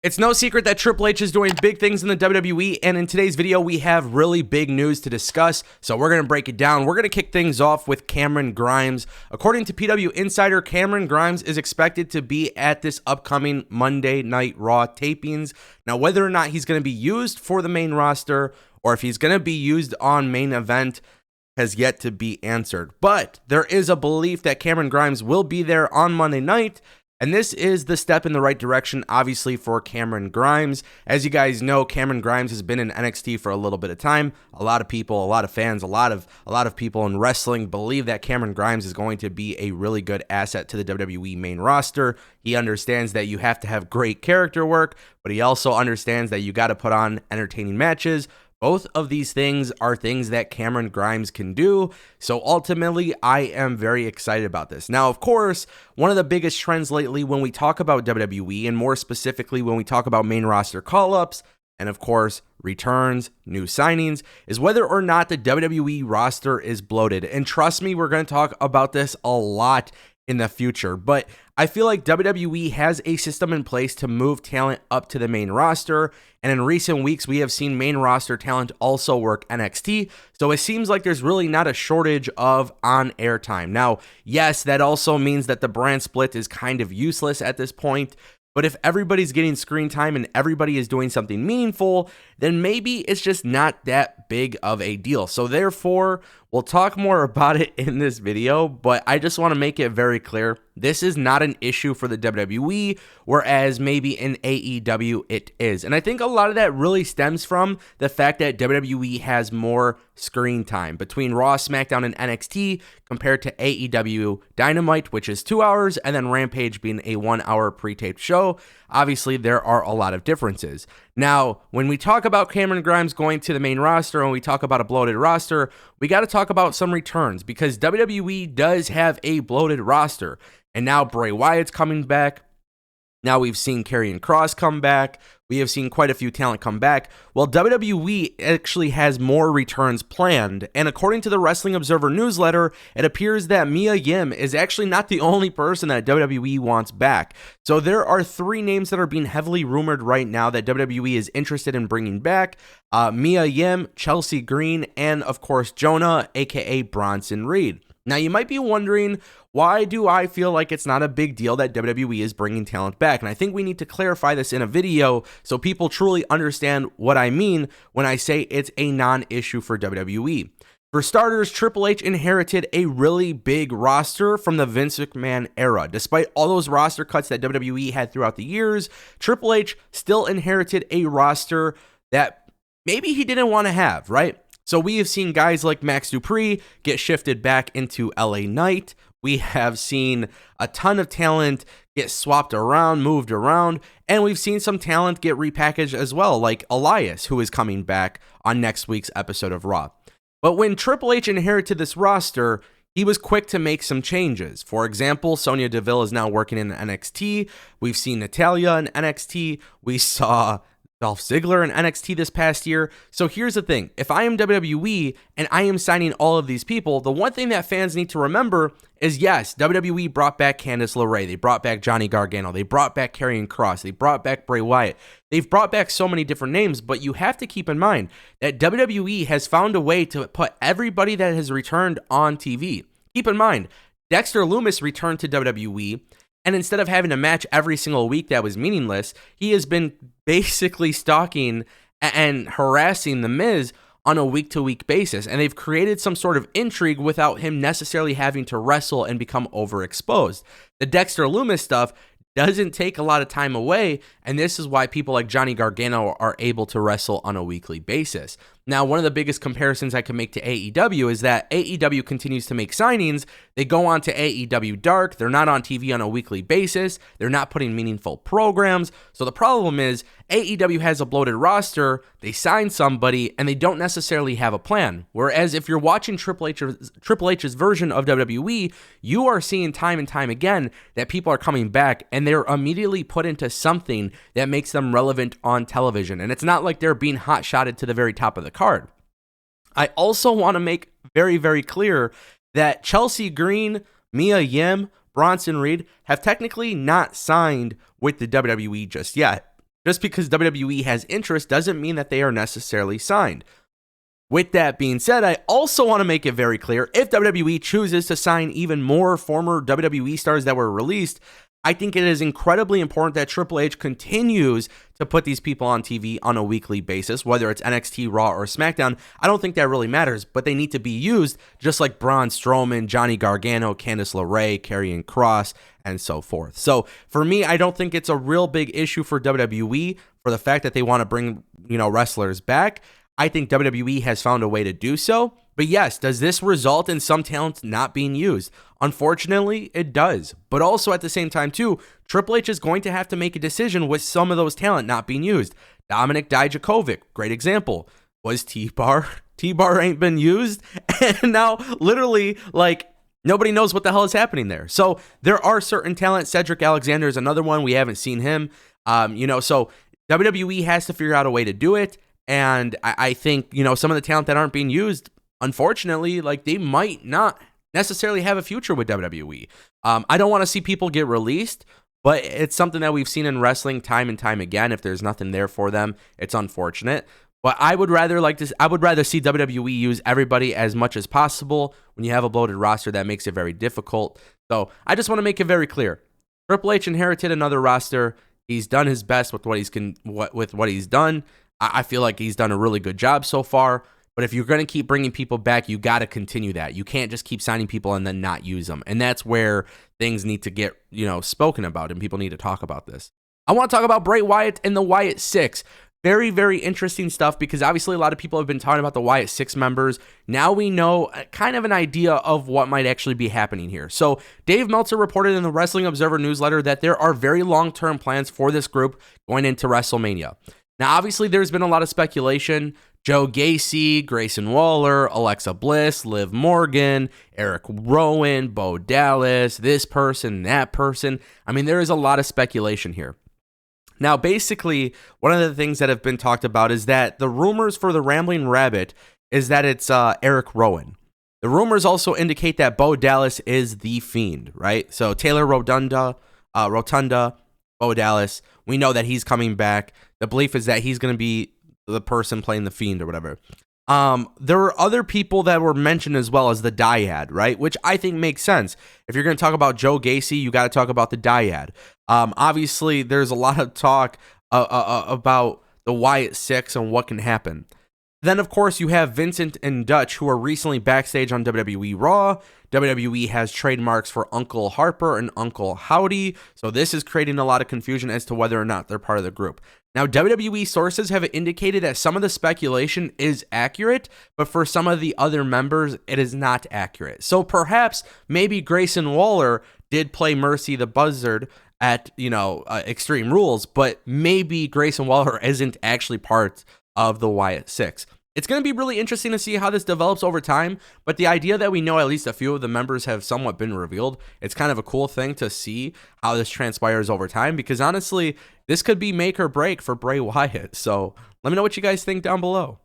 It's no secret that Triple H is doing big things in the WWE, and in today's video, we have really big news to discuss, so we're going to break it down. We're going to kick things off with Cameron Grimes. According to PW Insider, Cameron Grimes is expected to be at this upcoming Monday Night Raw tapings. Now, whether or not he's going to be used for the main roster, or if he's going to be used on main event, has yet to be answered. But there is a belief that Cameron Grimes will be there on Monday night, and this is the step in the right direction, obviously, for Cameron Grimes. As you guys know, Cameron Grimes has been in NXT for a little bit of time. A lot of people, a lot of fans, a lot of people in wrestling believe that Cameron Grimes is going to be a really good asset to the WWE main roster. He understands that you have to have great character work, but he also understands that you got to put on entertaining matches. Both of these things are things that Cameron Grimes can do, so ultimately, I am very excited about this. Now, of course, one of the biggest trends lately when we talk about WWE, and more specifically when we talk about main roster call-ups, and of course, returns, new signings, is whether or not the WWE roster is bloated. And trust me, we're going to talk about this a lot in the future, but I feel like WWE has a system in place to move talent up to the main roster, and in recent weeks we have seen main roster talent also work NXT, so it seems like there's really not a shortage of on-air time. Now, yes, that also means that the brand split is kind of useless at this point, but if everybody's getting screen time and everybody is doing something meaningful, then maybe it's just not that big of a deal. So therefore, we'll talk more about it in this video, but I just want to make it very clear, this is not an issue for the WWE, whereas maybe in AEW it is. And I think a lot of that really stems from the fact that WWE has more screen time between Raw, SmackDown, and NXT compared to AEW Dynamite, which is 2 hours, and then Rampage being a 1 hour pre-taped show. Obviously, there are a lot of differences. Now, when we talk about Cameron Grimes going to the main roster and we talk about a bloated roster, we got to talk about some returns because WWE does have a bloated roster. And now Bray Wyatt's coming back. Now we've seen Karrion Kross come back. We have seen quite a few talent come back. Well, WWE actually has more returns planned. And according to the Wrestling Observer newsletter, it appears that Mia Yim is actually not the only person that WWE wants back. So there are 3 names that are being heavily rumored right now that WWE is interested in bringing back. Mia Yim, Chelsea Green, and of course Jonah, aka Bronson Reed. Now you might be wondering, why do I feel like it's not a big deal that WWE is bringing talent back? And I think we need to clarify this in a video so people truly understand what I mean when I say it's a non-issue for WWE. For starters, Triple H inherited a really big roster from the Vince McMahon era. Despite all those roster cuts that WWE had throughout the years, Triple H still inherited a roster that maybe he didn't want to have, right? So we have seen guys like Max Dupree get shifted back into LA Knight. We have seen a ton of talent get swapped around, moved around, and we've seen some talent get repackaged as well, like Elias, who is coming back on next week's episode of Raw. But when Triple H inherited this roster, he was quick to make some changes. For example, Sonya Deville is now working in NXT. We've seen Natalya in NXT. We saw Dolph Ziggler in NXT this past year. So here's the thing. If I am WWE and I am signing all of these people, the one thing that fans need to remember is, yes, WWE brought back Candice LeRae. They brought back Johnny Gargano. They brought back Karrion Kross. They brought back Bray Wyatt. They've brought back so many different names, but you have to keep in mind that WWE has found a way to put everybody that has returned on TV. Keep in mind, Dexter Lumis returned to WWE, and instead of having a match every single week that was meaningless, he has been basically stalking and harassing The Miz on a week-to-week basis. And they've created some sort of intrigue without him necessarily having to wrestle and become overexposed. The Dexter Lumis stuff doesn't take a lot of time away, and this is why people like Johnny Gargano are able to wrestle on a weekly basis. Now, one of the biggest comparisons I can make to AEW is that AEW continues to make signings. They go on to AEW Dark. They're not on TV on a weekly basis. They're not putting meaningful programs. So the problem is AEW has a bloated roster. They sign somebody, and they don't necessarily have a plan. Whereas if you're watching Triple H's version of WWE, you are seeing time and time again that people are coming back, and they're immediately put into something that makes them relevant on television. And it's not like they're being hot-shotted to the very top of the card. I also want to make very, very clear that Chelsea Green, Mia Yim, Bronson Reed have technically not signed with the WWE just yet. Just because WWE has interest doesn't mean that they are necessarily signed. With that being said, I also want to make it very clear, if WWE chooses to sign even more former WWE stars that were released, I think it is incredibly important that Triple H continues to put these people on TV on a weekly basis, whether it's NXT, Raw, or SmackDown. I don't think that really matters, but they need to be used just like Braun Strowman, Johnny Gargano, Candice LeRae, Karrion Kross, and so forth. So for me, I don't think it's a real big issue for WWE for the fact that they want to bring, wrestlers back. I think WWE has found a way to do so. But yes, does this result in some talent not being used? Unfortunately, it does. But also at the same time, too, Triple H is going to have to make a decision with some of those talent not being used. Dominic Dijakovic, great example. Was T-Bar? T-Bar ain't been used. And now, literally, nobody knows what the hell is happening there. So there are certain talent. Cedric Alexander is another one. We haven't seen him. So WWE has to figure out a way to do it. And I think, some of the talent that aren't being used, unfortunately, they might not necessarily have a future with WWE. I don't want to see people get released, but it's something that we've seen in wrestling time and time again. If there's nothing there for them, it's unfortunate. But I would rather see WWE use everybody as much as possible. When you have a bloated roster, that makes it very difficult. So I just want to make it very clear. Triple H inherited another roster. He's done his best with what he's done. I feel like he's done a really good job so far, but if you're going to keep bringing people back, you got to continue that. You can't just keep signing people and then not use them. And that's where things need to get, spoken about, and people need to talk about this. I want to talk about Bray Wyatt and the Wyatt 6. Very, very interesting stuff, because obviously a lot of people have been talking about the Wyatt 6 members. Now we know kind of an idea of what might actually be happening here. So Dave Meltzer reported in the Wrestling Observer newsletter that there are very long-term plans for this group going into WrestleMania. Now, obviously, there's been a lot of speculation. Joe Gacy, Grayson Waller, Alexa Bliss, Liv Morgan, Eric Rowan, Bo Dallas, this person, that person. I mean, there is a lot of speculation here. Now, basically, one of the things that have been talked about is that the rumors for the Rambling Rabbit is that it's Eric Rowan. The rumors also indicate that Bo Dallas is the Fiend, right? So Taylor Rotunda, Bo Dallas, we know that he's coming back. The belief is that he's going to be the person playing the Fiend or whatever. There were other people that were mentioned as well as the Dyad, right? Which I think makes sense. If you're going to talk about Joe Gacy, you got to talk about the Dyad. Obviously, there's a lot of talk about the Wyatt 6 and what can happen. Then, of course, you have Vincent and Dutch, who are recently backstage on WWE Raw. WWE has trademarks for Uncle Harper and Uncle Howdy, so this is creating a lot of confusion as to whether or not they're part of the group. Now, WWE sources have indicated that some of the speculation is accurate, but for some of the other members, it is not accurate. So perhaps, maybe Grayson Waller did play Mercy the Buzzard at, Extreme Rules, but maybe Grayson Waller isn't actually part of the Wyatt 6. It's going to be really interesting to see how this develops over time, but the idea that we know at least a few of the members have somewhat been revealed, it's kind of a cool thing to see how this transpires over time, because honestly, this could be make or break for Bray Wyatt. So let me know what you guys think down below.